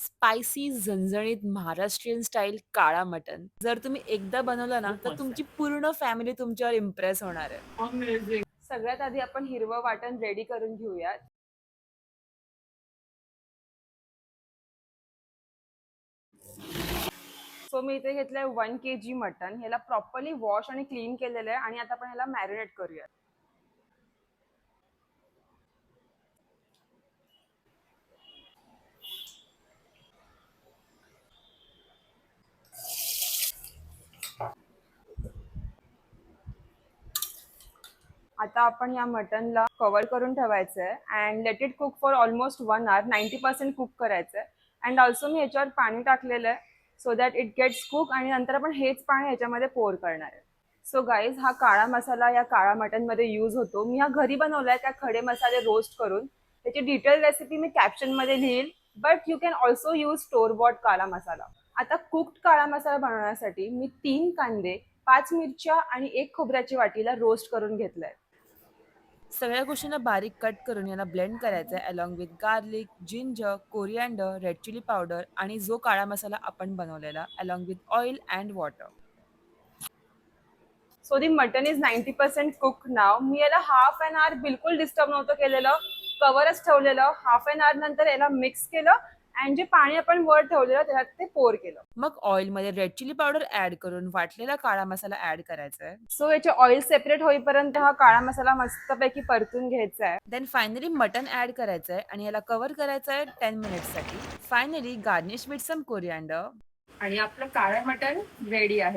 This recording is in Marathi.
स्पायसी, झणझणीत महाराष्ट्रीयन स्टाईल काळा मटण. जर तुम्ही एकदा बनवलं ना, खूप तर मस्त आहे. तुमची पूर्ण फॅमिली तुमच्यावर इम्प्रेस होणार आहे. अमेझिंग. सगळ्यात आधी आपण हिरवं वाटण रेडी करून घेऊयात. सो मी इथे घेतलंय 1 केजी मटण. ह्याला प्रॉपरली वॉश आणि क्लीन केलेलं आहे आणि आता आपण ह्याला मॅरिनेट करूया. आता आपण या मटनला कव्हर करून ठेवायचं आहे and let it cook for almost 1 hour. 90% cook करायचं आहे. अँड ऑल्सो मी ह्याच्यावर पाणी टाकलेलं आहे so that it gets cook आणि नंतर आपण हेच पाणी ह्याच्यामध्ये पोर करणार आहे. सो गाईज, हा काळा मसाला या काळा मटनमध्ये यूज होतो. मी हा घरी बनवलाय त्या खडे मसाले रोस्ट करून. त्याची डिटेल रेसिपी मी कॅप्शनमध्ये लिहील, but you can also use store bought kala masala. आता कुक्ड काळा मसाला बनवण्यासाठी मी 3 कांदे, 5 मिरच्या आणि 1 खोबऱ्याची वाटीला रोस्ट करून घेतलंय. सगळ्या गोष्टींना बारीक कट करून याला ब्लेंड करायचं आहे along with garlic, ginger, coriander, red chilli powder आणि जो काळा मसाला आपण बनवलेला along with oil and water. So the mutton is 90% cook now. मी याला हाफ एन आवर बिलकुल डिस्टर्ब नव्हतं केलेलं, कवरच ठेवलेलं. हाफ एन आवर नंतर याला मिक्स केलं अँड जे पाणी आपण वर ठेवलेलं त्याच्यात ते पोर केलं. मग ऑइलमध्ये रेड चिली पावडर ऍड करून वाटलेला काळा मसाला ऍड करायचा आहे. सो याचे ऑइल सेपरेट होईपर्यंत हा काळा मसाला मस्तपैकी परतून घ्यायचा आहे. देन फायनली मटन ऍड करायचं आहे आणि याला कव्हर करायचं आहे 10 मिनिट्ससाठी. Finally garnish with some coriander. आणि आपलं काळं मटण रेडी आहे.